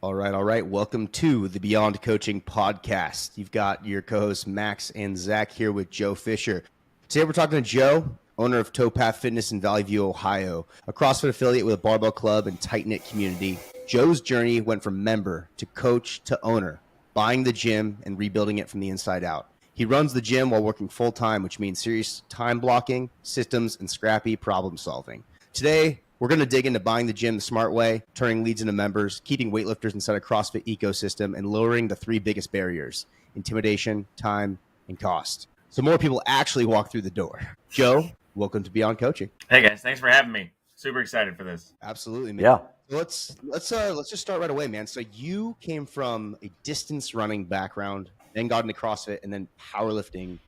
All right. Welcome to the Beyond Coaching podcast. You've got your co-hosts Max and Zach here with Joe Fischer. Today we're talking to Joe, owner of Towpath Fitness in Valley View, Ohio, a CrossFit affiliate with a barbell club and tight-knit community. Joe's journey went from member to coach to owner, buying the gym and rebuilding it from the inside out. He runs the gym while working full-time, which means serious time blocking, systems, and scrappy problem solving. Today, we're going to dig into buying the gym the smart way, turning leads into members, keeping weightlifters inside a CrossFit ecosystem, and lowering the three biggest barriers: intimidation, time, and cost, so more people actually walk through the door. Joe, welcome to Beyond Coaching. Hey guys, thanks for having me. Super excited for this. Absolutely, man. Yeah. Let's just start right away, man. So you came from a distance running background, then got into CrossFit, and then powerlifting.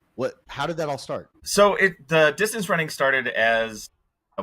How did that all start? So the distance running started as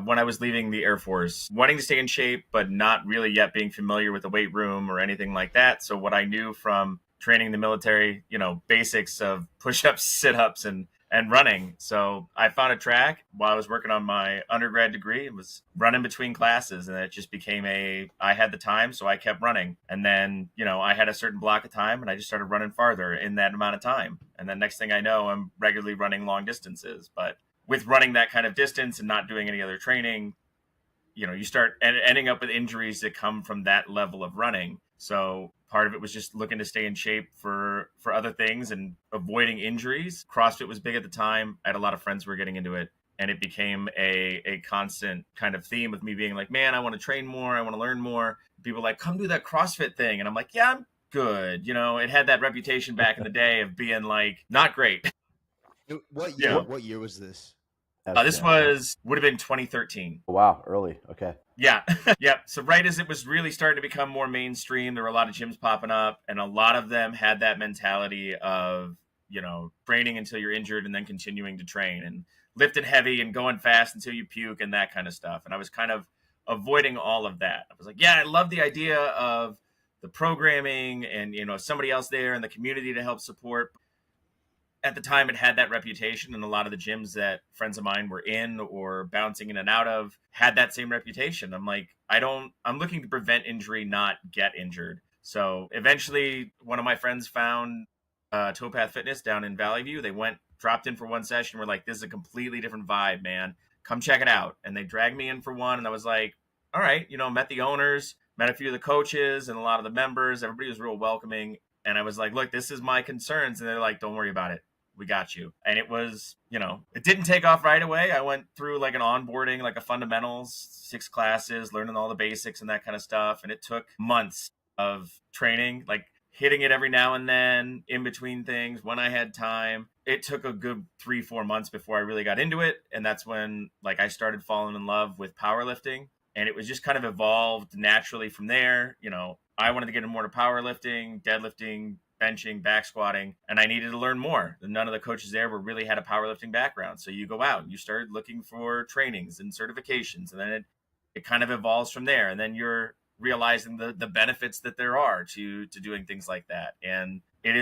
when I was leaving the Air Force, wanting to stay in shape, but not really yet being familiar with the weight room or anything like that. So what I knew from training in the military, basics of push-ups, sit-ups, and running. So I found a track while I was working on my undergrad degree. It was running between classes, and it just became I had the time, so I kept running. And then, I had a certain block of time, and I just started running farther in that amount of time. And then next thing I know, I'm regularly running long distances. But with running that kind of distance and not doing any other training, you start ending up with injuries that come from that level of running. So part of it was just looking to stay in shape for other things and avoiding injuries. CrossFit was big at the time. I had a lot of friends who were getting into it, and it became a constant kind of theme of me being like, man, I want to train more. I want to learn more. People were like, come do that CrossFit thing. And I'm like, yeah, I'm good. It had that reputation back in the day of being like, not great. What year was this? This would have been 2013. Wow, early. Okay. Yeah. Yeah. So right as it was really starting to become more mainstream, there were a lot of gyms popping up, and a lot of them had that mentality of, training until you're injured and then continuing to train and lifting heavy and going fast until you puke and that kind of stuff. And I was kind of avoiding all of that. I was like, yeah, I love the idea of the programming and, somebody else there in the community to help support. At the time, it had that reputation, and a lot of the gyms that friends of mine were in or bouncing in and out of had that same reputation. I'm like, I'm looking to prevent injury, not get injured. So eventually, one of my friends found Towpath Fitness down in Valley View. They dropped in for one session. We're like, this is a completely different vibe, man. Come check it out. And they dragged me in for one, and I was like, all right, met the owners, met a few of the coaches and a lot of the members. Everybody was real welcoming. And I was like, look, this is my concerns. And they're like, don't worry about it. We got you. And it was, it didn't take off right away. I went through like an onboarding, like a fundamentals, 6 classes, learning all the basics and that kind of stuff. And it took months of training, like hitting it every now and then in between things when I had time. It took a good 3-4 months before I really got into it. And that's when I started falling in love with powerlifting. And it was just kind of evolved naturally from there. I wanted to get more to powerlifting, deadlifting, benching, back squatting, and I needed to learn more. None of the coaches there really had a powerlifting background. So you go out and you start looking for trainings and certifications, and then it kind of evolves from there. And then you're realizing the benefits that there are to doing things like that. And it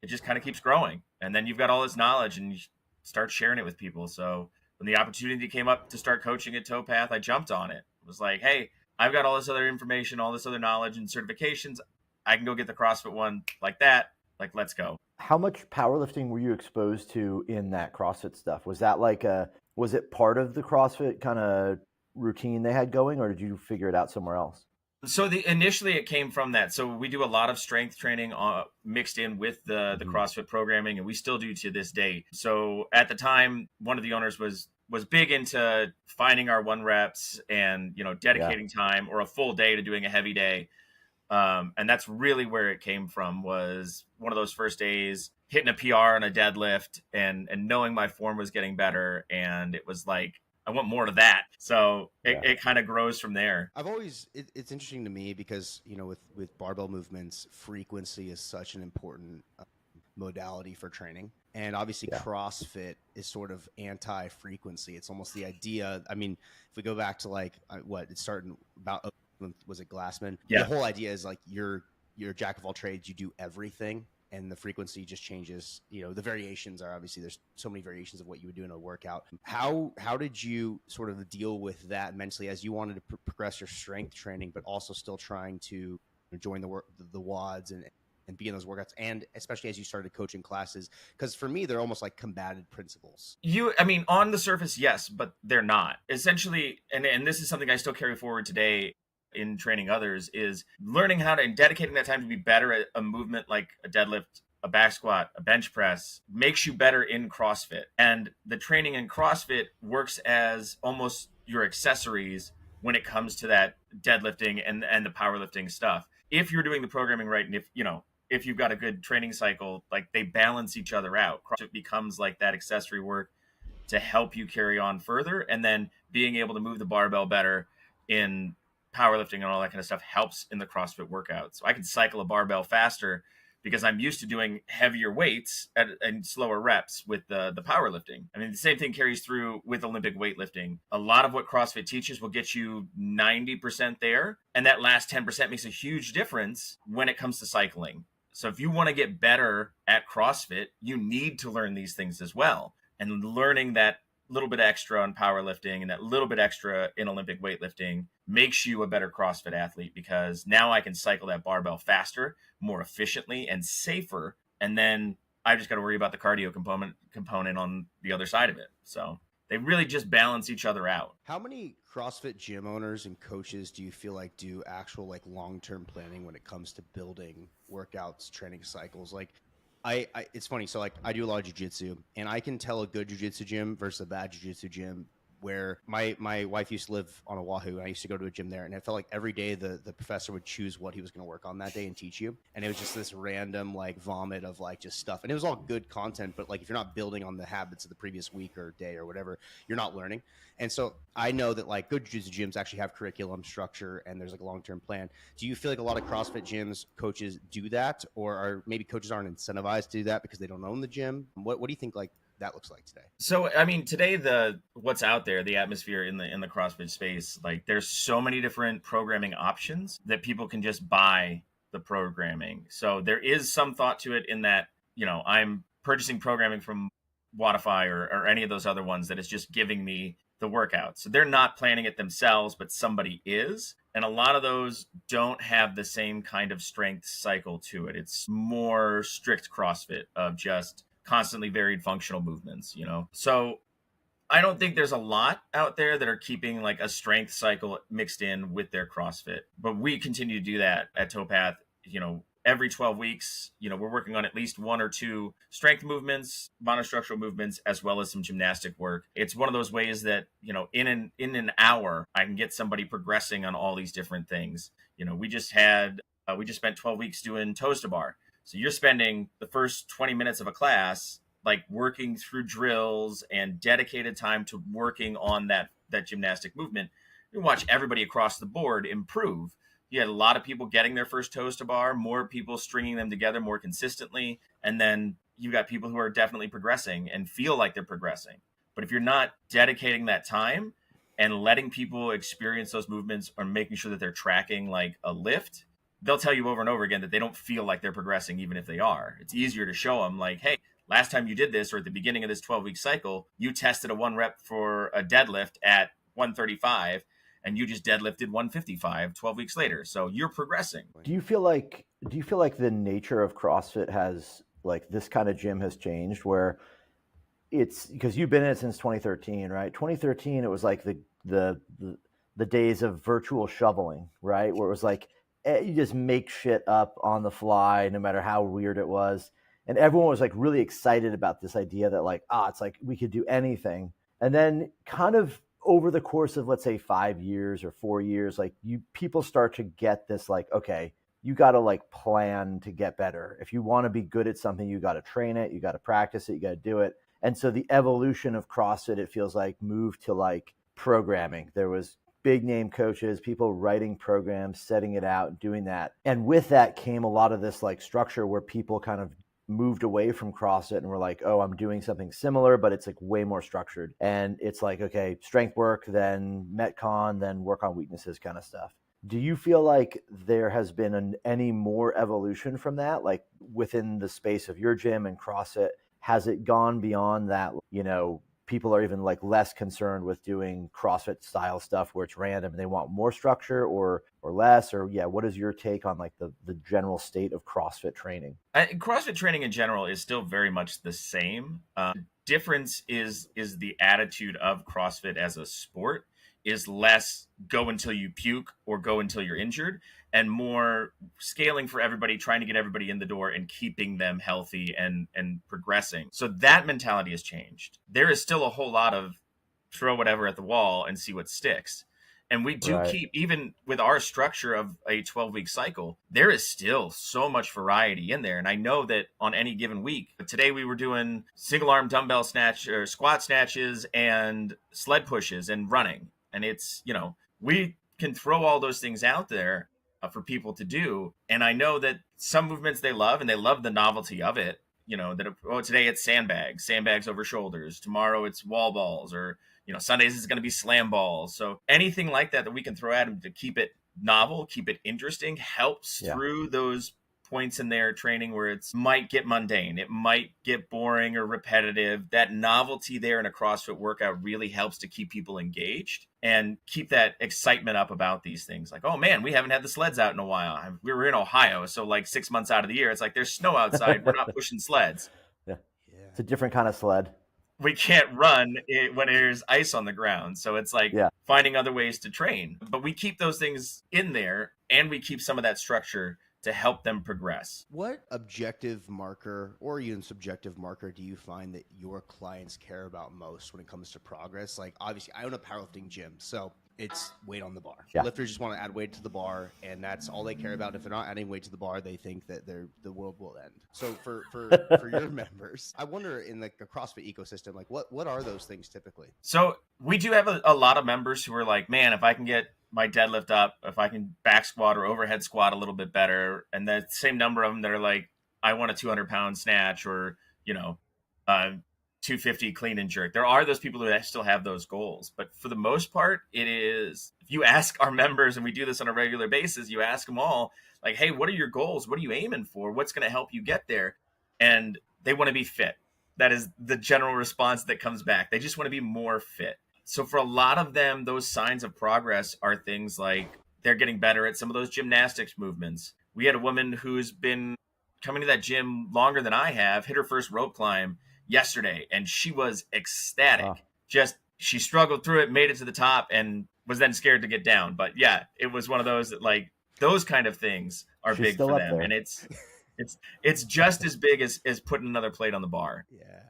just kind of keeps growing. And then you've got all this knowledge and you start sharing it with people. So when the opportunity came up to start coaching at Towpath, I jumped on it. It was like, hey, I've got all this other information, all this other knowledge and certifications. I can go get the CrossFit one like that. Like, let's go. How much powerlifting were you exposed to in that CrossFit stuff? Was that was it part of the CrossFit kind of routine they had going, or did you figure it out somewhere else? So initially it came from that. So we do a lot of strength training mixed in with the CrossFit programming, and we still do to this day. So at the time, one of the owners was big into finding our 1 reps and, dedicating time or a full day to doing a heavy day. And that's really where it came from, was one of those first days hitting a PR on a deadlift and knowing my form was getting better. And it was like, I want more of that. So it kind of grows from there. It's interesting to me because, with barbell movements, frequency is such an important modality for training. And obviously CrossFit is sort of anti-frequency. It's almost the idea. I mean, if we go back to it started about, was it Glassman? Yeah. The whole idea is you're a jack of all trades. You do everything, and the frequency just changes. The variations are obviously, there's so many variations of what you would do in a workout. How did you sort of deal with that mentally as you wanted to progress your strength training, but also still trying to join the WODs and be in those workouts, and especially as you started coaching classes? Because for me, they're almost like combated principles. I mean, on the surface, yes, but they're not. Essentially, and this is something I still carry forward today in training others, is learning how to, and dedicating that time to be better at a movement like a deadlift, a back squat, a bench press, makes you better in CrossFit. And the training in CrossFit works as almost your accessories when it comes to that deadlifting and the powerlifting stuff. If you're doing the programming right, and if you've got a good training cycle, like they balance each other out. CrossFit becomes like that accessory work to help you carry on further. And then being able to move the barbell better in powerlifting and all that kind of stuff helps in the CrossFit workout. So I can cycle a barbell faster because I'm used to doing heavier weights and slower reps with the powerlifting. I mean, the same thing carries through with Olympic weightlifting. A lot of what CrossFit teaches will get you 90% there, and that last 10% makes a huge difference when it comes to cycling. So if you want to get better at CrossFit, you need to learn these things as well. And learning that little bit extra on powerlifting and that little bit extra in Olympic weightlifting makes you a better CrossFit athlete, because now I can cycle that barbell faster, more efficiently, and safer. And then I just got to worry about the cardio component on the other side of it. So they really just balance each other out. How many CrossFit gym owners and coaches do you feel like do actual like long-term planning when it comes to building workouts, training cycles? Like it's funny. So like I do a lot of jiu-jitsu, and I can tell a good jiu-jitsu gym versus a bad jiu-jitsu gym, where my wife used to live on Oahu, and I used to go to a gym there, and it felt like every day the professor would choose what he was going to work on that day and teach you. And it was just this random like vomit of like just stuff. And it was all good content, but like if you're not building on the habits of the previous week or day or whatever, you're not learning. And so I know that like good jiu-jitsu gyms actually have curriculum structure, and there's like a long-term plan. Do you feel like a lot of CrossFit gyms coaches do that, or are maybe coaches aren't incentivized to do that because they don't own the gym? What do you think like that looks like today? So I mean, today what's out there, the atmosphere in the CrossFit space, like there's so many different programming options that people can just buy the programming. So there is some thought to it in that, I'm purchasing programming from Wodify or any of those other ones that is just giving me the workout. So they're not planning it themselves, but somebody is. And a lot of those don't have the same kind of strength cycle to it. It's more strict CrossFit of just constantly varied functional movements, So I don't think there's a lot out there that are keeping like a strength cycle mixed in with their CrossFit, but we continue to do that at Towpath. Every 12 weeks, we're working on at least one or two strength movements, monostructural movements, as well as some gymnastic work. It's one of those ways that, in an hour, I can get somebody progressing on all these different things. We just spent 12 weeks doing toes to bar. So you're spending the first 20 minutes of a class like working through drills and dedicated time to working on that gymnastic movement. You watch everybody across the board improve. You had a lot of people getting their first toes to bar, more people stringing them together more consistently, and then you got people who are definitely progressing and feel like they're progressing. But if you're not dedicating that time and letting people experience those movements or making sure that they're tracking like a lift, they'll tell you over and over again that they don't feel like they're progressing, even if they are. It's easier to show them like, hey, last time you did this, or at the beginning of this 12-week cycle, you tested a 1 rep for a deadlift at 135, and you just deadlifted 155 12 weeks later. So you're progressing. Do you feel like the nature of CrossFit has, like, this kind of gym has changed, where it's, because you've been in it since 2013, right? 2013, it was like the days of virtual shoveling, right? Where it was like, you just make shit up on the fly, no matter how weird it was. And everyone was like really excited about this idea that like, it's like we could do anything. And then kind of over the course of, let's say, 5 years or 4 years, like people start to get this, like, okay, you got to like plan to get better. If you want to be good at something, you got to train it, you got to practice it, you got to do it. And so the evolution of CrossFit, it feels like, moved to like programming. There was big name coaches, people writing programs, setting it out, doing that. And with that came a lot of this like structure where people kind of moved away from CrossFit and were like, oh, I'm doing something similar, but it's like way more structured. And it's like, okay, strength work, then Metcon, then work on weaknesses kind of stuff. Do you feel like there has been any more evolution from that? Like within the space of your gym and CrossFit, has it gone beyond that, people are even like less concerned with doing CrossFit style stuff where it's random and they want more structure or less, or yeah, what is your take on like the general state of CrossFit training? CrossFit training in general is still very much the same. Difference is the attitude of CrossFit as a sport is less go until you puke or go until you're injured, and more scaling for everybody, trying to get everybody in the door and keeping them healthy and progressing. So that mentality has changed. There is still a whole lot of throw whatever at the wall and see what sticks. And we do keep, even with our structure of a 12-week cycle, there is still so much variety in there. And I know that on any given week, today we were doing single arm dumbbell snatch or squat snatches and sled pushes and running. And it's, you know, we can throw all those things out there for people to do. And I know that some movements they love, and they love the novelty of it. You know, that, oh, today it's sandbags over shoulders. Tomorrow it's wall balls, or, you know, Sundays is going to be slam balls. So anything like that we can throw at them to keep it novel, keep it interesting, helps through those points in their training where it might get mundane. It might get boring or repetitive. That novelty there in a CrossFit workout really helps to keep people engaged and keep that excitement up about these things. Like, oh man, we haven't had the sleds out in a while. We were in Ohio, so like 6 months out of the year, it's like there's snow outside. We're not pushing sleds. Yeah. It's a different kind of sled. We can't run when there's ice on the ground. So it's like finding other ways to train. But we keep those things in there, and we keep some of that structure to help them progress. What objective marker or even subjective marker do you find that your clients care about most when it comes to progress? Like, obviously, I own a powerlifting gym, so it's weight on the bar. Yeah. Lifters just want to add weight to the bar, and that's all they care about. If they're not adding weight to the bar, they think that the world will end. So for your members, I wonder, in like the CrossFit ecosystem, like what are those things typically? So we do have a lot of members who are like, man, if I can get my deadlift up, if I can back squat or overhead squat a little bit better, and the same number of them that are like, I want a 200-pound snatch, or, you know, 250 clean and jerk. There are those people who still have those goals, but for the most part, it is, if you ask our members, and we do this on a regular basis, you ask them all, like, hey, what are your goals? What are you aiming for? What's going to help you get there? And they want to be fit. That is the general response that comes back. They just want to be more fit. So for a lot of them, those signs of progress are things like they're getting better at some of those gymnastics movements. We had a woman who's been coming to that gym longer than I have, hit her first rope climb yesterday, and she was ecstatic. Wow. Just, she struggled through it, made it to the top, and was then scared to get down. But yeah, it was one of those that, like, those kind of things are big for them. And it's just as big as putting another plate on the bar. Yeah.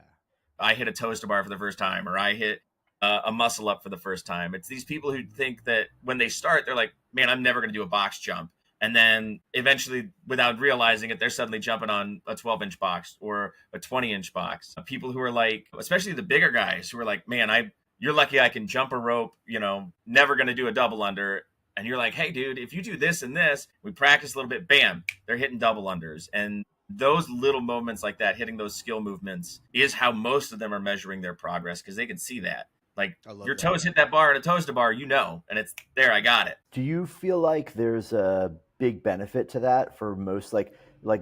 I hit a toes to bar for the first time, or I hit a muscle up for the first time. It's these people who think that when they start, they're like, man, I'm never going to do a box jump. And then eventually, without realizing it, they're suddenly jumping on a 12-inch box or a 20-inch box. People who are like, especially the bigger guys who are like, man, you're lucky I can jump a rope, you know, never going to do a double under. And you're like, hey, dude, if you do this and this, we practice a little bit, bam, they're hitting double unders. And those little moments like that, hitting those skill movements, is how most of them are measuring their progress, because they can see that. Like, your toes hit that bar and a toes to bar, you know, and it's there, I got it. Do you feel like there's a big benefit to that for most, like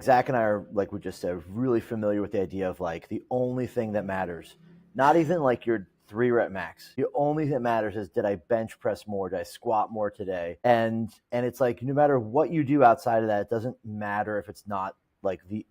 Zach and I are, like we just said, really familiar with the idea of like the only thing that matters, not even like your 3-rep max. The only thing that matters is, did I bench press more? Did I squat more today? And it's like, no matter what you do outside of that, it doesn't matter if it's not like the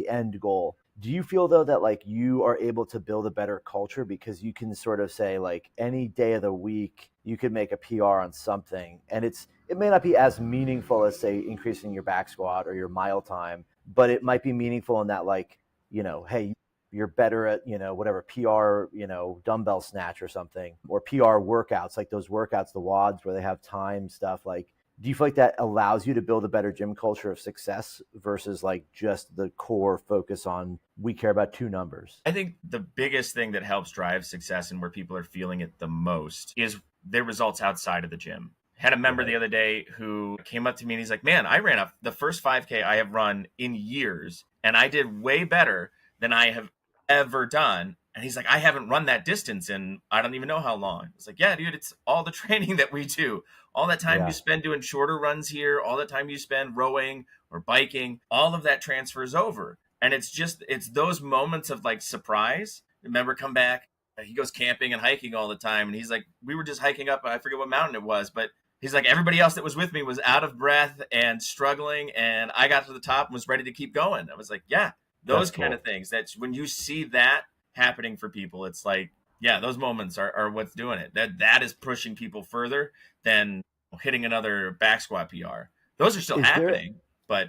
end goal. Do you feel though that like you are able to build a better culture because you can sort of say, like, any day of the week you could make a PR on something, and it may not be as meaningful as, say, increasing your back squat or your mile time, but it might be meaningful in that, like, you know, hey, you're better at, you know, whatever, PR, you know, dumbbell snatch or something, or PR workouts, like those workouts, the WODs where they have time stuff. Like, do you feel like that allows you to build a better gym culture of success versus like just the core focus on, we care about 2 numbers? I think the biggest thing that helps drive success and where people are feeling it the most is their results outside of the gym. Had a member the other day who came up to me and he's like, man, I ran up the first 5K I have run in years, and I did way better than I have ever done. And he's like, I haven't run that distance in I don't even know how long. It's like, yeah, dude, it's all the training that we do. All that time you spend doing shorter runs here, all the time you spend rowing or biking, all of that transfers over. And it's those moments of like surprise. Remember, come back, he goes camping and hiking all the time. And he's like, we were just hiking up, I forget what mountain it was, but he's like, everybody else that was with me was out of breath and struggling. And I got to the top and was ready to keep going. I was like, yeah, those kind of things. That's when you see that happening for people, it's like, yeah, those moments are what's doing it. That is pushing people further than hitting another back squat PR. Those are still happening, but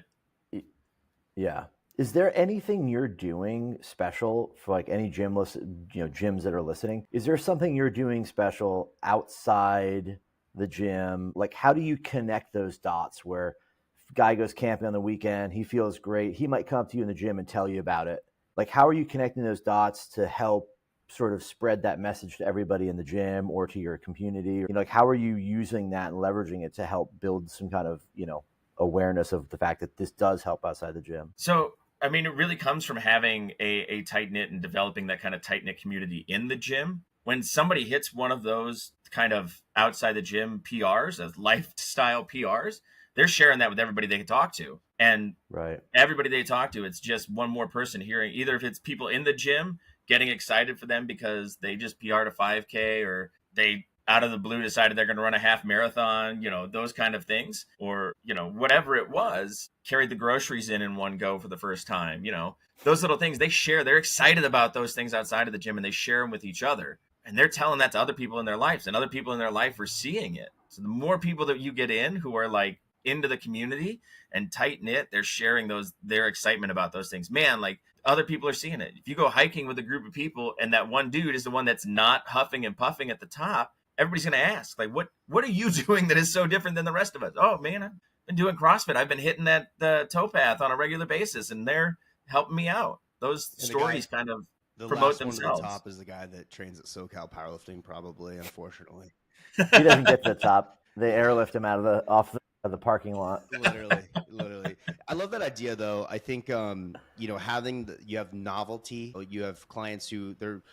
yeah. Is there anything you're doing special for like any gyms that are listening? Is there something you're doing special outside the gym? Like, how do you connect those dots where if a guy goes camping on the weekend, he feels great, he might come up to you in the gym and tell you about it? Like, how are you connecting those dots to help sort of spread that message to everybody in the gym or to your community? Like, how are you using that and leveraging it to help build some kind of, awareness of the fact that this does help outside the gym? So, I mean, it really comes from having a tight-knit and developing that kind of tight-knit community in the gym. When somebody hits one of those kind of outside the gym PRs, as lifestyle PRs, they're sharing that with everybody they can talk to. And everybody they talk to, it's just one more person hearing, either if it's people in the gym getting excited for them because they just PR'd a 5K, or they out of the blue decided they're going to run a half marathon, those kind of things, or, whatever it was, carried the groceries in one go for the first time, those little things they share. They're excited about those things outside of the gym and they share them with each other. And they're telling that to other people in their lives, and other people in their life are seeing it. So the more people that you get in who are like into the community and tight knit, they're sharing their excitement about those things. Man, like other people are seeing it. If you go hiking with a group of people and that one dude is the one that's not huffing and puffing at the top, everybody's going to ask, like, what are you doing that is so different than the rest of us? Oh man, I've been doing CrossFit. I've been hitting the Towpath on a regular basis, and they're helping me out. Those stories kind of promote themselves. One to the top is the guy that trains at SoCal Powerlifting, probably, unfortunately. He doesn't get to the top. They airlift him off the parking lot. Literally. I love that idea, though. I think you have novelty. You have clients who they're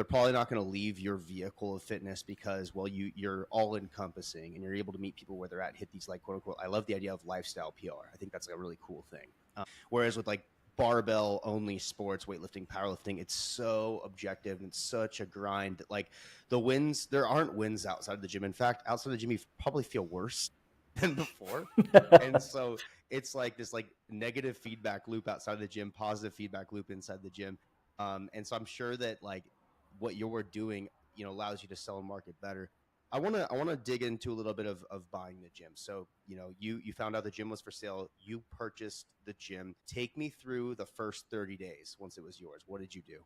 probably not going to leave your vehicle of fitness because, you're all encompassing and you're able to meet people where they're at and hit these, like, quote unquote, I love the idea of lifestyle PR. I think that's a really cool thing. Whereas with like barbell only sports, weightlifting, powerlifting, it's so objective and it's such a grind that, like, the wins, there aren't wins outside of the gym. In fact, outside of the gym, you probably feel worse than before. And so it's like this like negative feedback loop outside of the gym, positive feedback loop inside the gym. And so I'm sure that like what you're doing, allows you to sell and market better. I want to dig into a little bit of buying the gym. So, you found out the gym was for sale. You purchased the gym. Take me through the first 30 days once it was yours. What did you do?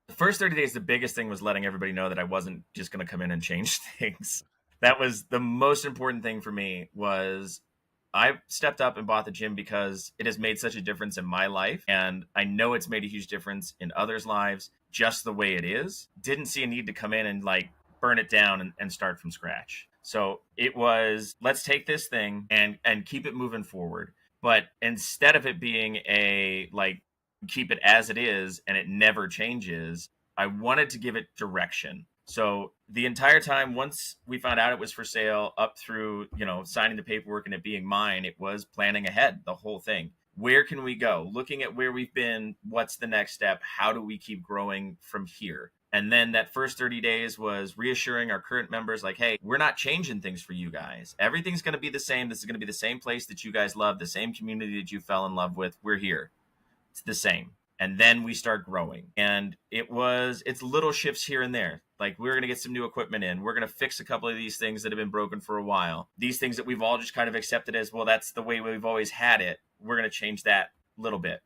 The first 30 days, the biggest thing was letting everybody know that I wasn't just going to come in and change things. That was the most important thing for me. Was I stepped up and bought the gym because it has made such a difference in my life. And I know it's made a huge difference in others' lives just the way it is. Didn't see a need to come in and like burn it down and start from scratch. So it was, let's take this thing and keep it moving forward. But instead of it being a like, keep it as it is and it never changes, I wanted to give it direction. So the entire time, once we found out it was for sale, up through, signing the paperwork and it being mine, it was planning ahead, the whole thing. Where can we go? Looking at where we've been, what's the next step? How do we keep growing from here? And then that first 30 days was reassuring our current members, like, hey, we're not changing things for you guys. Everything's going to be the same. This is going to be the same place that you guys love, the same community that you fell in love with. We're here. It's the same. And then we start growing. And it's little shifts here and there. Like, we're going to get some new equipment in. We're going to fix a couple of these things that have been broken for a while. These things that we've all just kind of accepted as, well, that's the way we've always had it. We're going to change that a little bit.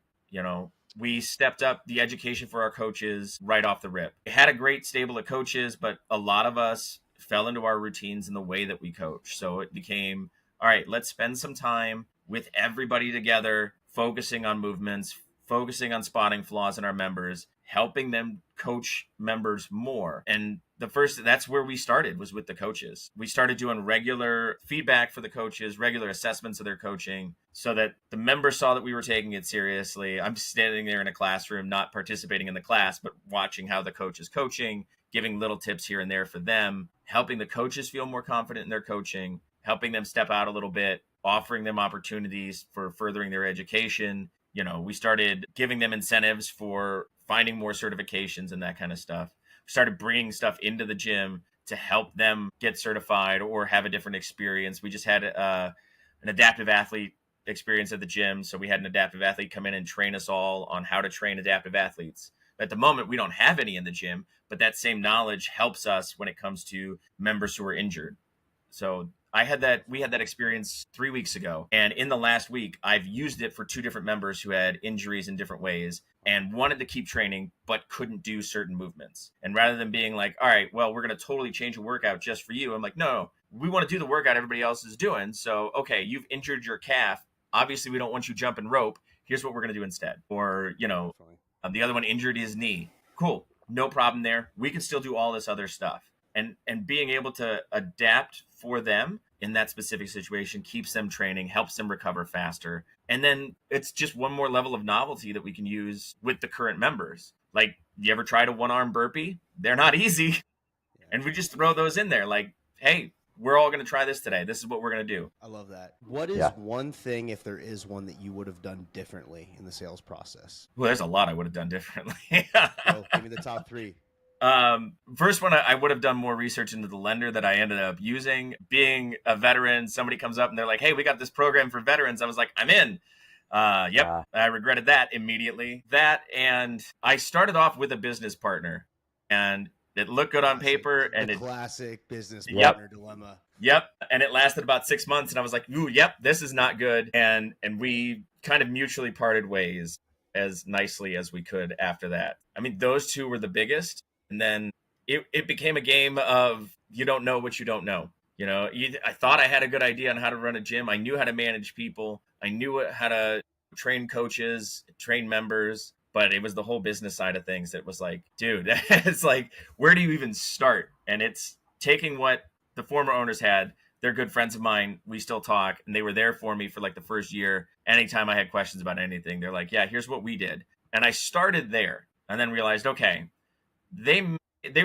We stepped up the education for our coaches right off the rip. We had a great stable of coaches, but a lot of us fell into our routines in the way that we coach. So it became, all right, let's spend some time with everybody together, focusing on movements, focusing on spotting flaws in our members, helping them coach members more. And that's where we started, was with the coaches. We started doing regular feedback for the coaches, regular assessments of their coaching, so that the members saw that we were taking it seriously. I'm standing there in a classroom, not participating in the class, but watching how the coach is coaching, giving little tips here and there for them, helping the coaches feel more confident in their coaching, helping them step out a little bit, offering them opportunities for furthering their education. We started giving them incentives for finding more certifications and that kind of stuff. started bringing stuff into the gym to help them get certified or have a different experience. We just had an adaptive athlete experience at the gym. So we had an adaptive athlete come in and train us all on how to train adaptive athletes. At the moment, we don't have any in the gym, but that same knowledge helps us when it comes to members who are injured. So we had that experience 3 weeks ago. And in the last week, I've used it for 2 different members who had injuries in different ways and wanted to keep training, but couldn't do certain movements. And rather than being like, all right, well, we're going to totally change a workout just for you. I'm like, no, we want to do the workout everybody else is doing. So, okay, you've injured your calf. Obviously, we don't want you jumping rope. Here's what we're going to do instead. Or, the other one injured his knee. Cool. No problem there. We can still do all this other stuff. And being able to adapt for them in that specific situation keeps them training, helps them recover faster. And then it's just one more level of novelty that we can use with the current members. Like, you ever tried a 1-arm burpee? They're not easy. And we just throw those in there like, hey, we're all going to try this today. This is what we're going to do. I love that. What is one thing, if there is one, that you would have done differently in the sales process? Well, there's a lot I would have done differently. Well, give me the top 3. First one, I would have done more research into the lender that I ended up using. Being a veteran, somebody comes up and they're like, hey, we got this program for veterans. I was like, I'm in. Yep. I regretted that immediately. That, and I started off with a business partner, and it looked good on paper. And the classic business Yep. partner dilemma. Yep. And it lasted about 6 months, and I was like, ooh, yep, this is not good. And we kind of mutually parted ways as nicely as we could after that. I mean, those 2 were the biggest. And then it became a game of you don't know what you don't know. I thought I had a good idea on how to run a gym. I knew how to manage people. I knew how to train coaches, train members. But it was the whole business side of things that was like, dude, it's like, where do you even start? And it's taking what the former owners had. They're good friends of mine. We still talk. And they were there for me for like the first year. Anytime I had questions about anything, they're like, yeah, here's what we did. And I started there and then realized, okay, they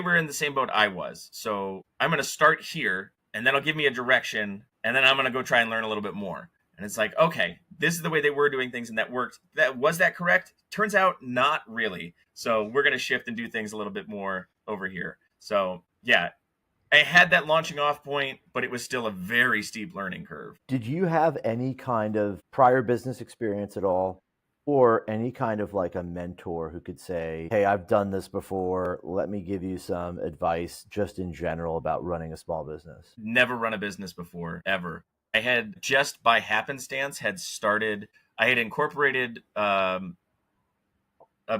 were in the same boat I was. So I'm going to start here, and then it'll give me a direction, and then I'm going to go try and learn a little bit more. And it's like, okay, this is the way they were doing things, and that worked. Was that correct? Turns out not really. So we're going to shift and do things a little bit more over here. So yeah, I had that launching off point, but it was still a very steep learning curve. Did you have any kind of prior business experience at all? Or any kind of like a mentor who could say, hey, I've done this before. Let me give you some advice just in general about running a small business. Never run a business before, ever. I had just by happenstance I had incorporated a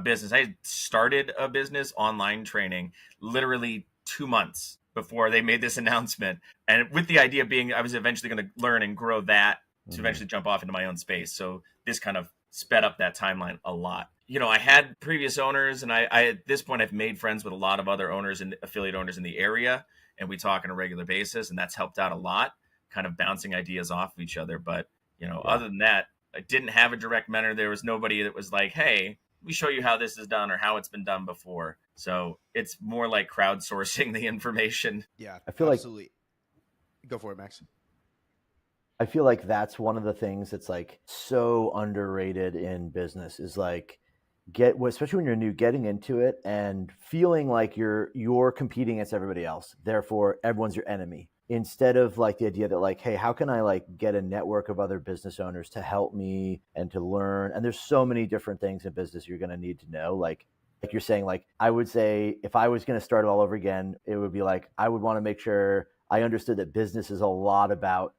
business. I had started a business online training literally 2 months before they made this announcement. And with the idea being I was eventually going to learn and grow that to eventually jump off into my own space. So this kind of sped up that timeline a lot. I had previous owners, and I at this point I've made friends with a lot of other owners and affiliate owners in the area, and we talk on a regular basis, and that's helped out a lot, kind of bouncing ideas off of each other. But other than that, I didn't have a direct mentor. There was nobody that was like, hey, we show you how this is done or how it's been done before. So it's more like crowdsourcing the information. Yeah, I feel absolutely. Go for it, Max. I feel like that's one of the things that's like so underrated in business is like especially when you're new, getting into it and feeling like you're competing against everybody else. Therefore, everyone's your enemy. Instead of like the idea that like, hey, how can I like get a network of other business owners to help me and to learn? And there's so many different things in business you're going to need to know. Like you're saying, like, I would say if I was going to start it all over again, it would be like, I would want to make sure I understood that business is a lot about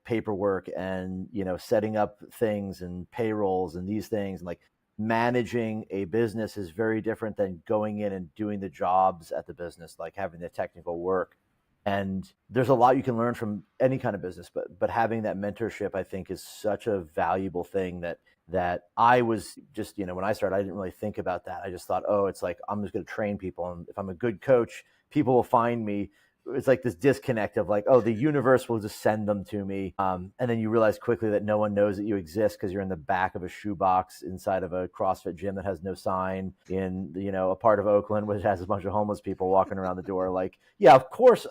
paperwork and, setting up things and payrolls and these things. And like managing a business is very different than going in and doing the jobs at the business, like having the technical work. And there's a lot you can learn from any kind of business, but having that mentorship, I think, is such a valuable thing that I was just, when I started, I didn't really think about that. I just thought, oh, it's like, I'm just going to train people. And if I'm a good coach, people will find me. It's like this disconnect of like, oh, the universe will just send them to me. And then you realize quickly that no one knows that you exist because you're in the back of a shoebox inside of a CrossFit gym that has no sign in, a part of Oakland which has a bunch of homeless people walking around the door. Like, yeah, of course,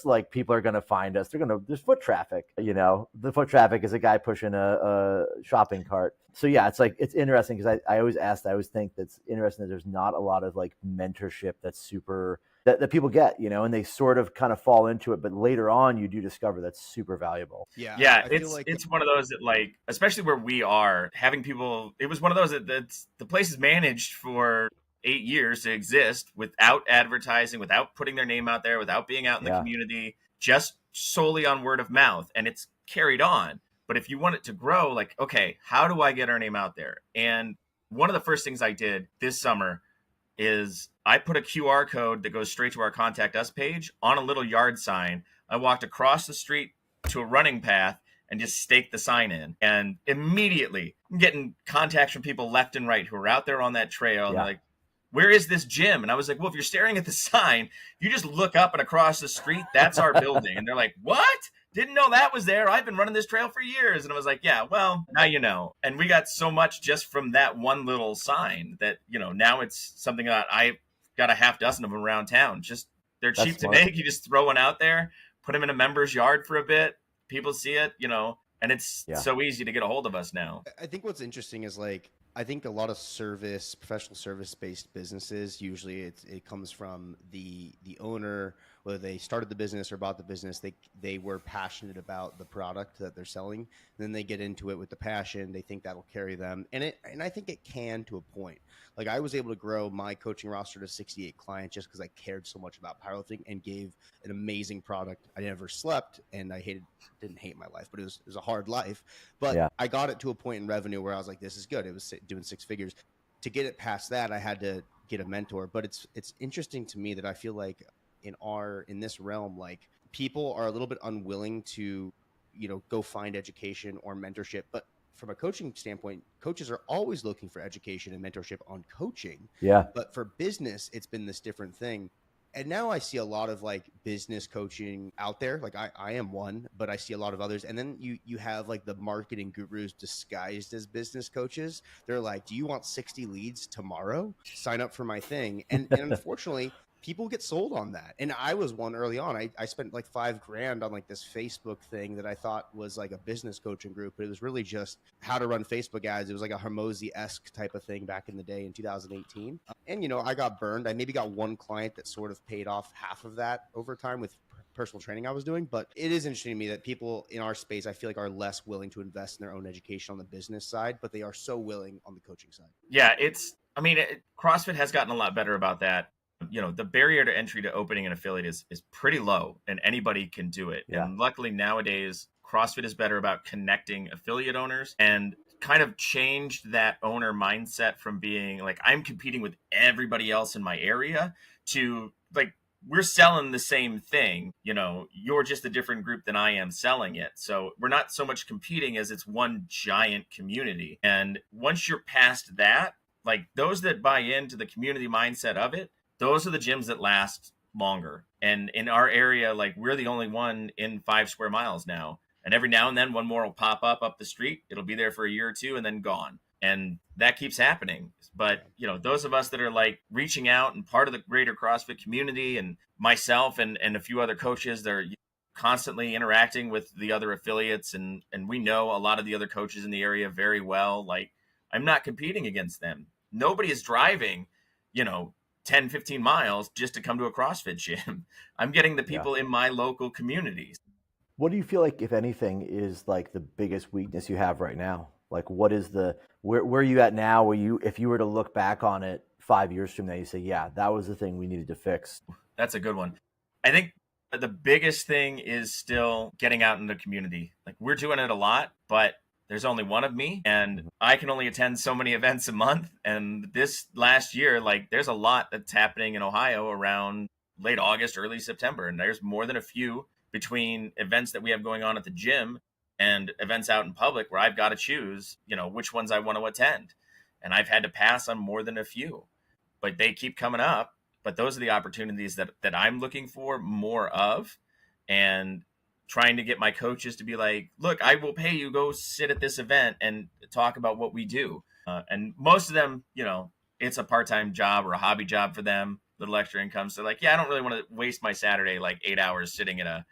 like people are going to find us. There's foot traffic, the foot traffic is a guy pushing a shopping cart. So yeah, it's like, it's interesting because I always think that's interesting that there's not a lot of like mentorship that's super that people get, and they sort of kind of fall into it, but later on you do discover that's super valuable. Yeah, I feel like it's one of those that, like, especially where we are, having people, it was one of those that's the place is managed for 8 years to exist without advertising, without putting their name out there, without being out in the Yeah. community, just solely on word of mouth, and it's carried on. But if you want it to grow, like, okay, how do I get our name out there? And one of the first things I did this summer is I put a QR code that goes straight to our contact us page on a little yard sign. I walked across the street to a running path and just staked the sign in. And immediately I'm getting contacts from people left and right who are out there on that trail. And they're like, where is this gym? And I was like, well, if you're staring at the sign, you just look up and across the street, that's our building. And they're like, what? Didn't know that was there. I've been running this trail for years. And I was like, yeah, well, now you know. And we got so much just from that one little sign that, now it's something that I've got a half dozen of them around town. Just, they're cheap to make. You just throw one out there, put them in a member's yard for a bit. People see it, and it's so easy to get a hold of us now. I think what's interesting is, like, I think a lot of professional service-based businesses, usually it comes from the owner, whether they started the business or bought the business, they were passionate about the product that they're selling. And then they get into it with the passion. They think that'll carry them. And I think it can, to a point. Like, I was able to grow my coaching roster to 68 clients just because I cared so much about powerlifting and gave an amazing product. I never slept, and I didn't hate my life, but it was a hard life. But I got it to a point in revenue where I was like, this is good. It was doing 6 figures. To get it past that, I had to get a mentor. But it's interesting to me that I feel like in this realm, like, people are a little bit unwilling to, go find education or mentorship. But from a coaching standpoint, coaches are always looking for education and mentorship on coaching. Yeah. But for business, it's been this different thing. And now I see a lot of, like, business coaching out there. Like, I am one, but I see a lot of others. And then you have, like, the marketing gurus disguised as business coaches. They're like, do you want 60 leads tomorrow? Sign up for my thing. And unfortunately, people get sold on that. And I was one early on. I spent like $5,000 on, like, this Facebook thing that I thought was like a business coaching group, but it was really just how to run Facebook ads. It was like a Hormozy-esque type of thing back in the day in 2018. And, I got burned. I maybe got one client that sort of paid off half of that over time with personal training I was doing. But it is interesting to me that people in our space, I feel like, are less willing to invest in their own education on the business side, but they are so willing on the coaching side. Yeah, CrossFit has gotten a lot better about that. The barrier to entry to opening an affiliate is pretty low, and anybody can do it. Yeah. And luckily nowadays, CrossFit is better about connecting affiliate owners and kind of changed that owner mindset from being like, I'm competing with everybody else in my area, to, like, we're selling the same thing. You're just a different group than I am selling it. So we're not so much competing as it's one giant community. And once you're past that, like, those that buy into the community mindset of it, those are the gyms that last longer. And in our area, like, we're the only one in 5 square miles now. And every now and then one more will pop up the street. It'll be there for a year or two and then gone. And that keeps happening. But, those of us that are, like, reaching out and part of the greater CrossFit community, and myself and a few other coaches that are constantly interacting with the other affiliates. And we know a lot of the other coaches in the area very well. Like, I'm not competing against them. Nobody is driving, 10, 15 miles just to come to a CrossFit gym. I'm getting the people in my local communities. What do you feel like, if anything, is, like, the biggest weakness you have right now? Like, what is where are you at now, where if you were to look back on it 5 years from now, you say, yeah, that was the thing we needed to fix? That's a good one. I think the biggest thing is still getting out in the community. Like, we're doing it a lot, but there's only one of me, and I can only attend so many events a month. And this last year, like, there's a lot that's happening in Ohio around late August, early September. And there's more than a few between events that we have going on at the gym and events out in public where I've got to choose, which ones I want to attend. And I've had to pass on more than a few, but they keep coming up. But those are the opportunities that I'm looking for more of. And trying to get my coaches to be like, look, I will pay you, go sit at this event and talk about what we do. And most of them, it's a part-time job or a hobby job for them, little extra income. So, like, yeah, I don't really want to waste my Saturday, like, 8 hours sitting at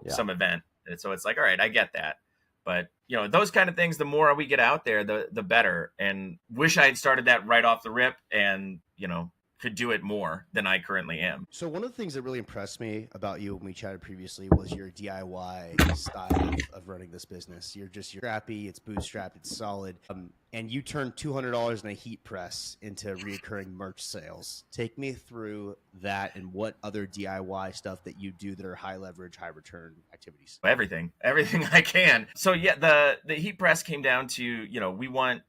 some event. And so it's like, all right, I get that. But, those kind of things, the more we get out there, the better. And wish I had started that right off the rip and, could do it more than I currently am. So one of the things that really impressed me about you when we chatted previously was your DIY style of running this business. You're scrappy, it's bootstrapped, it's solid. And you turned $200 in a heat press into reoccurring merch sales. Take me through that and what other DIY stuff that you do that are high leverage, high return activities. Everything I can. So yeah, the heat press came down to, we want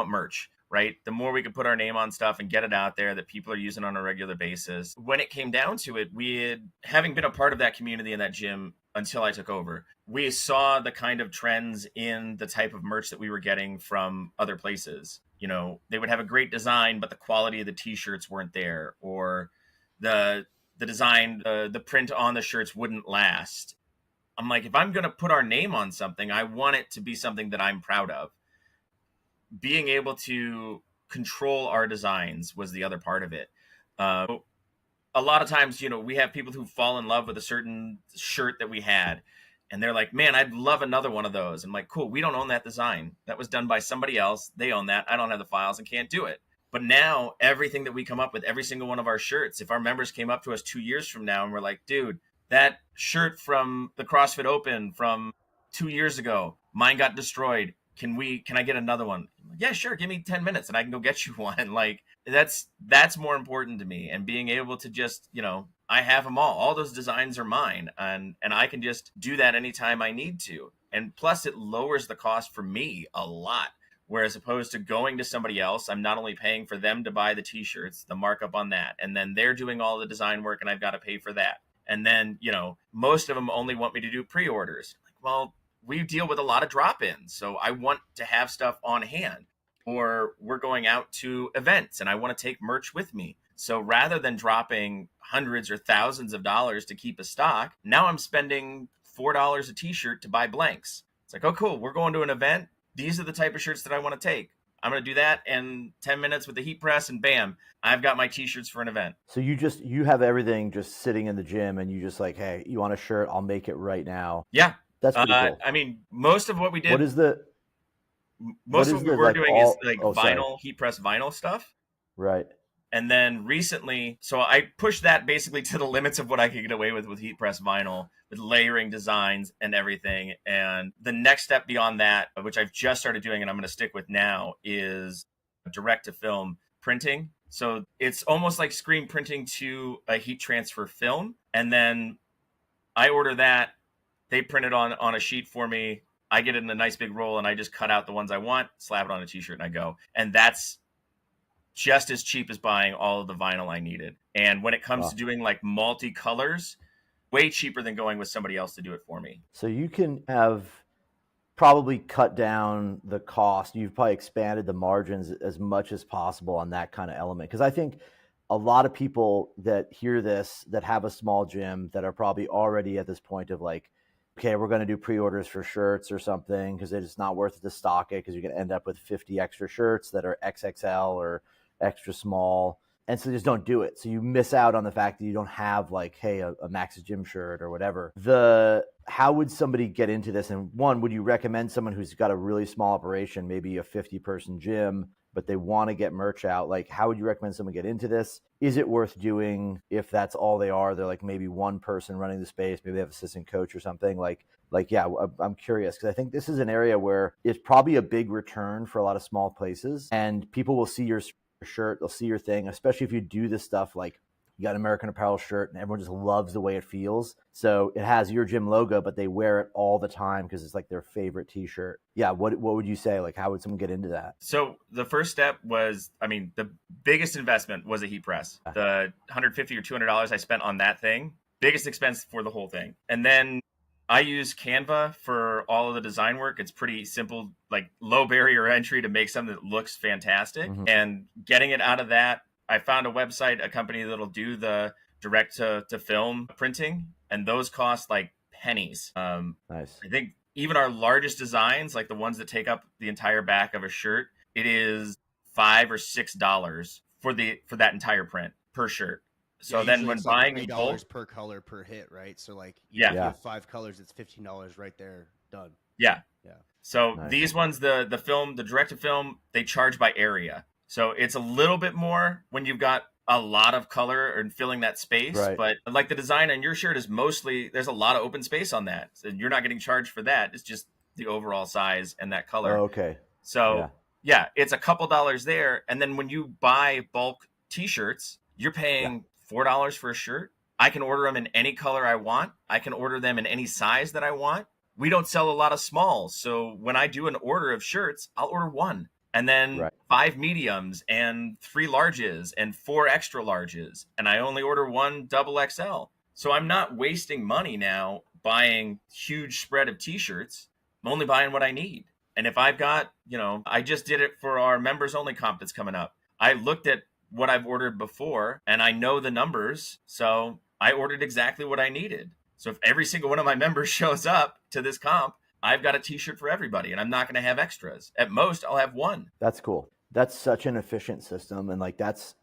merch. Right? The more we could put our name on stuff and get it out there that people are using on a regular basis. When it came down to it, having been a part of that community in that gym until I took over, we saw the kind of trends in the type of merch that we were getting from other places. They would have a great design, but the quality of the t-shirts weren't there, or the design, the print on the shirts wouldn't last. I'm like, if I'm going to put our name on something, I want it to be something that I'm proud of. Being able to control our designs was the other part of it. A lot of times, we have people who fall in love with a certain shirt that we had, and they're like, man, I'd love another one of those. I'm like, cool, we don't own that design. That was done by somebody else. They own that. I don't have the files and can't do it. But now everything that we come up with, every single one of our shirts, if our members came up to us 2 years from now and we're like, dude, that shirt from the CrossFit Open from 2 years ago, mine got destroyed. Can I get another one? Yeah, sure. Give me 10 minutes and I can go get you one. Like that's more important to me. And being able to just, I have them all. All those designs are mine. And I can just do that anytime I need to. And plus it lowers the cost for me a lot. Whereas opposed to going to somebody else, I'm not only paying for them to buy the t-shirts, the markup on that, and then they're doing all the design work and I've got to pay for that. And then, most of them only want me to do pre-orders. Like, well, we deal with a lot of drop-ins, so I want to have stuff on hand. Or we're going out to events and I want to take merch with me. So rather than dropping hundreds or thousands of dollars to keep a stock, now I'm spending $4 a t-shirt to buy blanks. It's like, oh, cool, we're going to an event. These are the type of shirts that I want to take. I'm going to do that in 10 minutes with the heat press and bam, I've got my t-shirts for an event. So you have everything just sitting in the gym and you just like, hey, you want a shirt? I'll make it right now. Yeah. That's pretty cool. I mean, most of what we did. What is the? Most of what we were doing is like vinyl, heat press vinyl stuff. Right. And then recently, so I pushed that basically to the limits of what I could get away with heat press vinyl, with layering designs and everything. And the next step beyond that, which I've just started doing and I'm going to stick with now, is direct to film printing. So it's almost like screen printing to a heat transfer film. And then I order that. They print it on a sheet for me. I get it in a nice big roll and I just cut out the ones I want, slap it on a t-shirt and I go. And that's just as cheap as buying all of the vinyl I needed. And when it comes to doing like multi-colors, way cheaper than going with somebody else to do it for me. So you can have probably cut down the cost. You've probably expanded the margins as much as possible on that kind of element. Because I think a lot of people that hear this, that have a small gym, that are probably already at this point of like, okay, we're going to do pre-orders for shirts or something because it's not worth it to stock it because you're going to end up with 50 extra shirts that are XXL or extra small. And so just don't do it. So you miss out on the fact that you don't have like, hey, a Max's Gym shirt or whatever. How would somebody get into this? And one, would you recommend someone who's got a really small operation, maybe a 50-person gym, but they want to get merch out? Like, how would you recommend someone get into this? Is it worth doing if that's all they are? They're like maybe one person running the space, maybe they have an assistant coach or something. Yeah, I'm curious because I think this is an area where it's probably a big return for a lot of small places, and people will see your shirt, they'll see your thing, especially if you do this stuff like you got an American Apparel shirt and everyone just loves the way it feels. So it has your gym logo, but they wear it all the time because it's like their favorite t-shirt. Yeah. What would you say? Like, how would someone get into that? So the first step was, the biggest investment was a heat press. The $150 or $200 I spent on that thing, biggest expense for the whole thing. And then I use Canva for all of the design work. It's pretty simple, like low barrier entry to make something that looks fantastic. Mm-hmm. And getting it out of that, I found a website, a company that'll do the direct to film printing, and those cost like pennies. Nice. I think even our largest designs, like the ones that take up the entire back of a shirt, it is $5 or $6 for that entire print per shirt. So then when buying $8 per color per hit, right? So like you have 5 colors, it's $15 right there, done. Yeah. Yeah. So Nice. these ones, the direct to film, they charge by area. So it's a little bit more when you've got a lot of color and filling that space. Right. But like the design on your shirt is mostly, there's a lot of open space on that. So you're not getting charged for that. It's just the overall size and that color. Oh, okay. So yeah, it's a couple dollars there. And then when you buy bulk t-shirts, you're paying $4 for a shirt. I can order them in any color I want. I can order them in any size that I want. We don't sell a lot of smalls. So when I do an order of shirts, I'll order one and then 5 mediums and 3 larges and 4 extra larges. And I only order 1 double XL. So I'm not wasting money now buying huge spread of t-shirts. I'm only buying what I need. And if I've got, I just did it for our members only comp that's coming up. I looked at what I've ordered before and I know the numbers. So I ordered exactly what I needed. So if every single one of my members shows up to this comp, I've got a t-shirt for everybody and I'm not going to have extras. At most, I'll have 1. That's cool. That's such an efficient system. And like, that's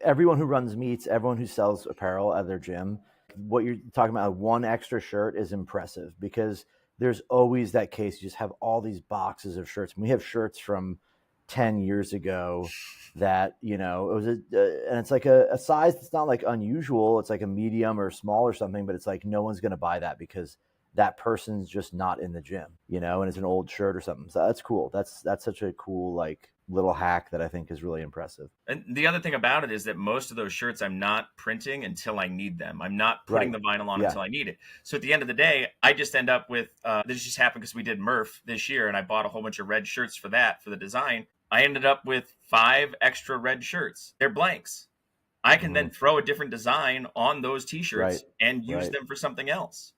everyone who runs meets, everyone who sells apparel at their gym. What you're talking about, 1 extra shirt is impressive because there's always that case. You just have all these boxes of shirts. We have shirts from 10 years ago that, it was and it's like a size that's not like unusual. It's like a medium or small or something, but it's like no one's going to buy that because that person's just not in the gym, and it's an old shirt or something. So that's cool. That's such a cool, like, little hack that I think is really impressive. And the other thing about it is that most of those shirts I'm not printing until I need them. I'm not putting the vinyl on until I need it. So at the end of the day, I just end up with, this just happened because we did Murph this year and I bought a whole bunch of red shirts for that, for the design. I ended up with 5 extra red shirts. They're blanks. I can then throw a different design on those t-shirts and use them for something else.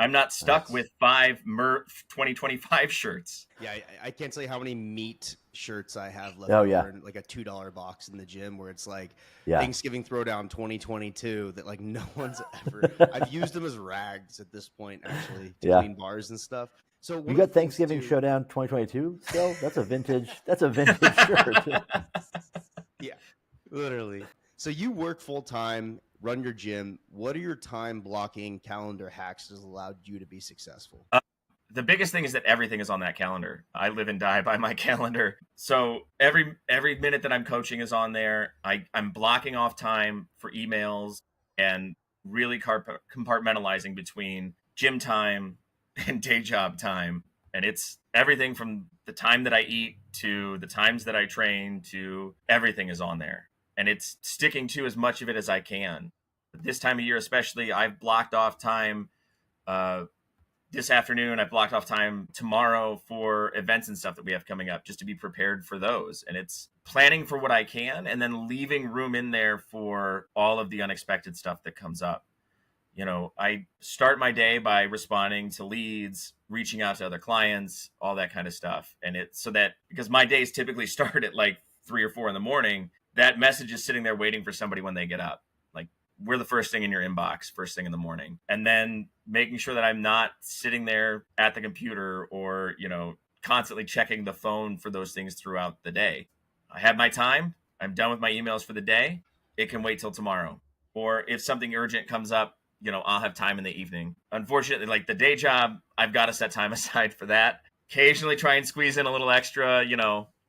I'm not stuck with 5 Murph 2025 shirts. Yeah, I can't tell you how many meat shirts I have left over in like a $2 box in the gym where it's like Thanksgiving Throwdown 2022 that like no one's ever. I've used them as rags at this point, actually, to clean bars and stuff. So you got Thanksgiving Showdown 2022 still? That's a vintage shirt. Yeah, literally. So you work full time, run your gym. What are your time blocking calendar hacks that has allowed you to be successful? The biggest thing is that everything is on that calendar. I live and die by my calendar. So every minute that I'm coaching is on there. I'm blocking off time for emails and really compartmentalizing between gym time and day job time. And it's everything from the time that I eat to the times that I train to everything is on there. And it's sticking to as much of it as I can. This time of year especially, I've blocked off time this afternoon. I've blocked off time tomorrow for events and stuff that we have coming up just to be prepared for those. And it's planning for what I can and then leaving room in there for all of the unexpected stuff that comes up. I start my day by responding to leads, reaching out to other clients, all that kind of stuff. And it's so that because my days typically start at like 3 or 4 in the morning, that message is sitting there waiting for somebody when they get up. Like, we're the first thing in your inbox, first thing in the morning. And then making sure that I'm not sitting there at the computer or, constantly checking the phone for those things throughout the day. I have my time. I'm done with my emails for the day. It can wait till tomorrow. Or if something urgent comes up, I'll have time in the evening. Unfortunately, like the day job, I've got to set time aside for that. Occasionally try and squeeze in a little extra,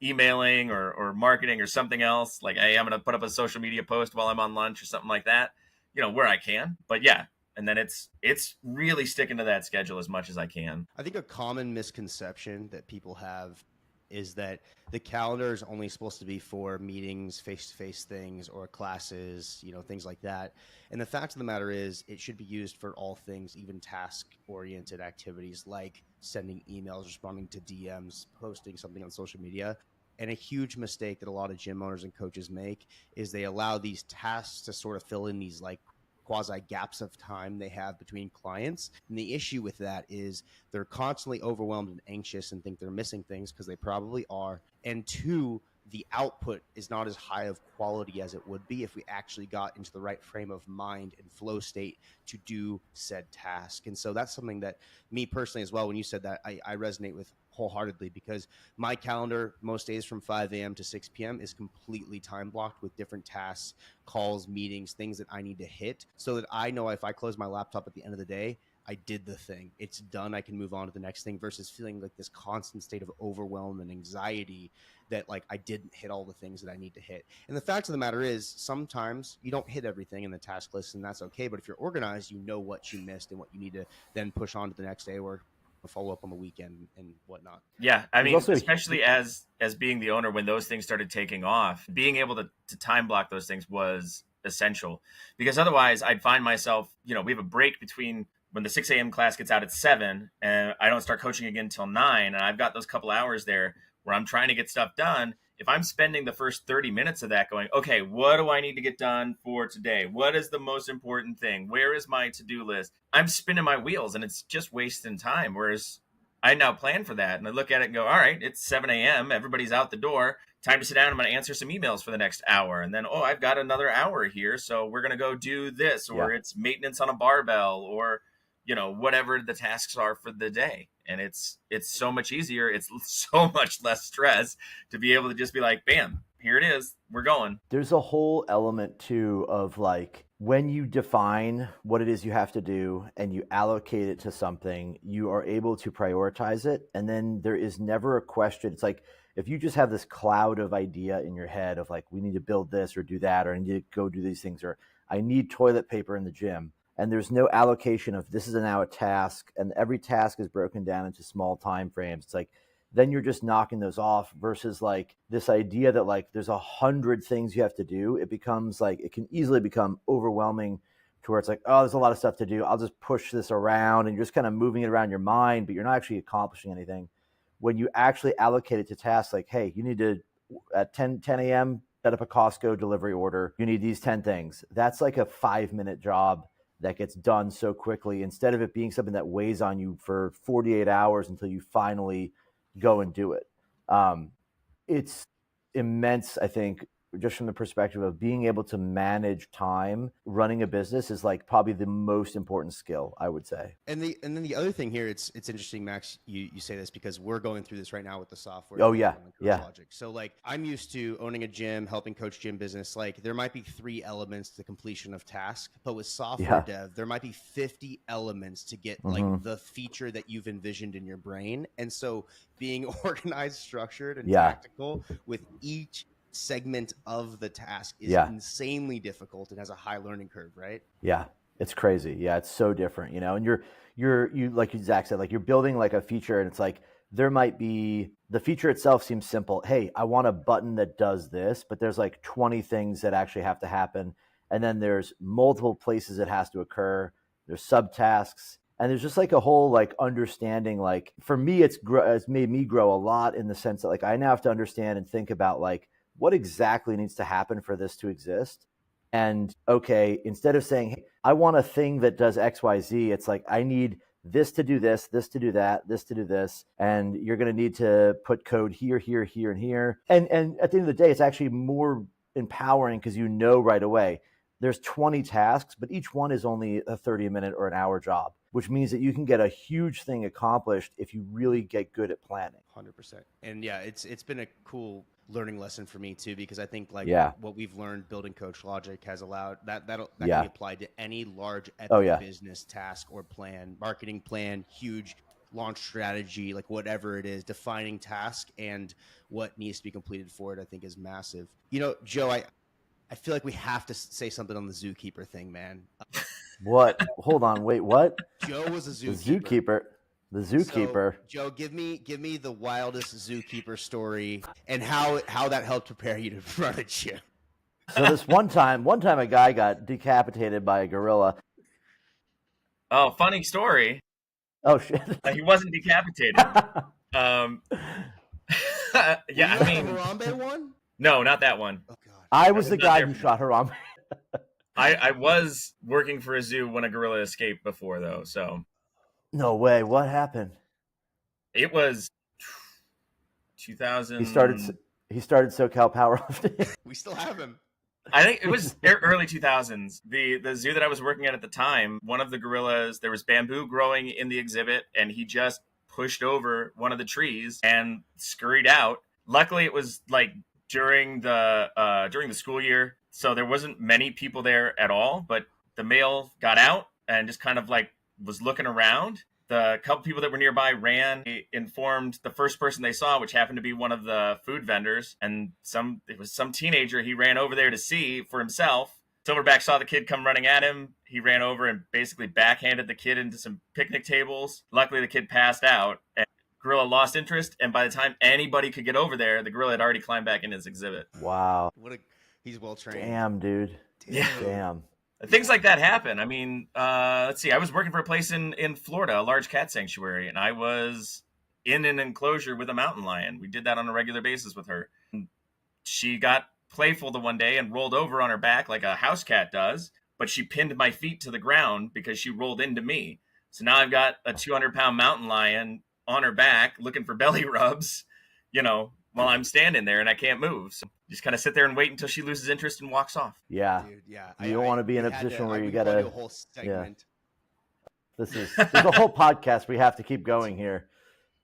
emailing or marketing or something else. Like, hey, I'm going to put up a social media post while I'm on lunch or something like that, where I can. But yeah, and then it's really sticking to that schedule as much as I can. I think a common misconception that people have is that the calendar is only supposed to be for meetings, face-to-face things, or classes, things like that. And the fact of the matter is it should be used for all things, even task-oriented activities like sending emails, responding to DMs, posting something on social media. And a huge mistake that a lot of gym owners and coaches make is they allow these tasks to sort of fill in these like quasi gaps of time they have between clients. And the issue with that is they're constantly overwhelmed and anxious and think they're missing things because they probably are. And 2, the output is not as high of quality as it would be if we actually got into the right frame of mind and flow state to do said task. And so that's something that me personally as well, when you said that, I resonate with wholeheartedly, because my calendar most days from 5 a.m. to 6 p.m. is completely time blocked with different tasks, calls, meetings, things that I need to hit, so that I know if I close my laptop at the end of the day, I did the thing. It's done. I can move on to the next thing, versus feeling like this constant state of overwhelm and anxiety that like I didn't hit all the things that I need to hit. And the fact of the matter is, sometimes you don't hit everything in the task list, and that's okay. But if you're organized, you know what you missed and what you need to then push on to the next day or follow up on the weekend and whatnot. Yeah, I mean, also especially as being the owner, when those things started taking off, being able to time block those things was essential, because otherwise I'd find myself, we have a break between when the 6 a.m. class gets out at 7 and I don't start coaching again until 9, and I've got those couple hours there where I'm trying to get stuff done. If I'm spending the first 30 minutes of that going, okay, what do I need to get done for today? What is the most important thing? Where is my to-do list? I'm spinning my wheels and it's just wasting time. Whereas I now plan for that and I look at it and go, all right, it's 7 a.m. Everybody's out the door. Time to sit down. I'm going to answer some emails for the next hour. And then, I've got another hour here. So we're going to go do this, or it's maintenance on a barbell, or whatever the tasks are for the day. And it's so much easier. It's so much less stress to be able to just be like, bam, here it is. We're going. There's a whole element too of like, when you define what it is you have to do and you allocate it to something, you are able to prioritize it. And then there is never a question. It's like, if you just have this cloud of idea in your head of like, we need to build this or do that, or I need to go do these things, or I need toilet paper in the gym, and there's no allocation of this is now a task, and every task is broken down into small time frames. It's like, then you're just knocking those off, versus like this idea that like there's 100 things you have to do. It becomes like, it can easily become overwhelming to where it's like, oh, there's a lot of stuff to do. I'll just push this around, and you're just kind of moving it around your mind, but you're not actually accomplishing anything. When you actually allocate it to tasks, like, hey, you need to, at 10 a.m., set up a Costco delivery order. You need these 10 things. That's like a 5-minute job that gets done so quickly, instead of it being something that weighs on you for 48 hours until you finally go and do it. It's immense, I think, just from the perspective of being able to manage time. Running a business is like probably the most important skill, I would say. And then the other thing here, it's interesting, Max, you say this because we're going through this right now with the software. Oh yeah, yeah. Logic. So like, I'm used to owning a gym, helping coach gym business. Like, there might be 3 elements to completion of task, but with software dev, there might be 50 elements to get like the feature that you've envisioned in your brain. And so being organized, structured, and tactical with each segment of the task is insanely difficult and has a high learning curve, right? Yeah, it's crazy. Yeah, it's so different, and you like Zach said, like, you're building like a feature, and it's like, there might be, the feature itself seems simple. Hey, I want a button that does this, but there's like 20 things that actually have to happen. And then there's multiple places it has to occur. There's subtasks. And there's just like a whole like understanding, like for me, it's made me grow a lot, in the sense that like I now have to understand and think about like, what exactly needs to happen for this to exist? And okay, instead of saying, hey, I want a thing that does X, Y, Z, it's like, I need this to do this to do that, this to do this. And you're going to need to put code here, here, here, and here. And at the end of the day, it's actually more empowering, because right away, there's 20 tasks, but each one is only a 30-minute or an hour job, which means that you can get a huge thing accomplished if you really get good at planning. 100%. And yeah, it's been a cool learning lesson for me too, because I think like what we've learned building Coach Logic has allowed that can be applied to any large epic business task or plan, marketing plan, huge launch strategy, like whatever it is, defining task and what needs to be completed for it, I think is massive. Joe, I feel like we have to say something on the zookeeper thing, man. What? Hold on. Wait, what? Joe was a zookeeper. The zookeeper. So, Joe, give me the wildest zookeeper story and how that helped prepare you to run a gym. So this one time a guy got decapitated by a gorilla. Oh, funny story. Oh shit. He wasn't decapitated. Yeah, I mean, the Harambe one? No, not that one. Oh god. I was the guy who shot Harambe. I was working for a zoo when a gorilla escaped before, though, so. No way. What happened? It was 2000. He started SoCal Powerlifting. We still have him. I think it was early 2000s. The zoo that I was working at the time, one of the gorillas, there was bamboo growing in the exhibit, and he just pushed over one of the trees and scurried out. Luckily, it was like during the school year, so there wasn't many people there at all. But the male got out and just kind of like was looking around. The couple people that were nearby ran, informed the first person they saw, which happened to be one of the food vendors, and it was some teenager. He ran over there to see for himself. Silverback saw the kid come running at him. He ran over and basically backhanded the kid into some picnic tables. Luckily, the kid passed out, and gorilla lost interest. And by the time anybody could get over there, the gorilla had already climbed back in his exhibit. Wow. He's well trained. Damn, dude. Yeah. Damn. Things like that happen. I mean, let's see. I was working for a place in Florida, a large cat sanctuary, and I was in an enclosure with a mountain lion. We did that on a regular basis with her. She got playful the one day and rolled over on her back like a house cat does, but she pinned my feet to the ground because she rolled into me. So now I've got a 200-pound mountain lion on her back looking for belly rubs, while I'm standing there and I can't move. So just kind of sit there and wait until she loses interest and walks off. Yeah. Dude, yeah. You don't want to be in a position where you got to do a whole segment. Yeah. There's a whole podcast we have to keep going here.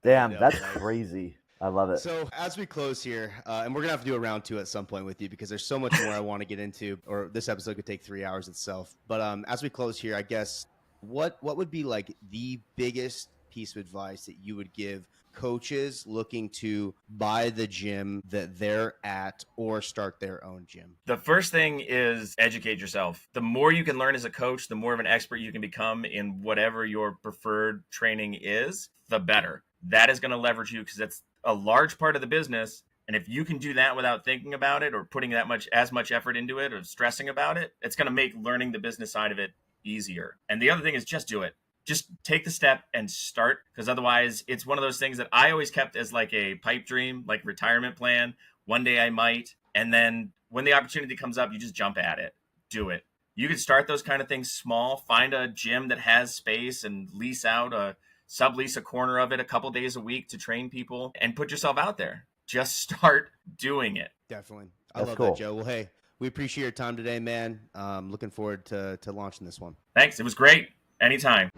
Damn, that's crazy. I love it. So as we close here, and we're going to have to do a round 2 at some point with you because there's so much more I want to get into, or this episode could take 3 hours itself. But as we close here, I guess, what would be like the biggest piece of advice that you would give coaches looking to buy the gym that they're at or start their own gym? The first thing is educate yourself. The more you can learn as a coach, the more of an expert you can become in whatever your preferred training is, the better. That is going to leverage you because that's a large part of the business. And if you can do that without thinking about it or putting as much effort into it or stressing about it, it's going to make learning the business side of it easier. And the other thing is just do it. Just take the step and start, because otherwise it's one of those things that I always kept as like a pipe dream, like retirement plan. One day I might. And then when the opportunity comes up, you just jump at it. Do it. You can start those kind of things small. Find a gym that has space and sublease a corner of it a couple days a week to train people and put yourself out there. Just start doing it. Definitely. That's love cool. that, Joe. Well, hey, we appreciate your time today, man. Looking forward to launching this one. Thanks. It was great. Anytime.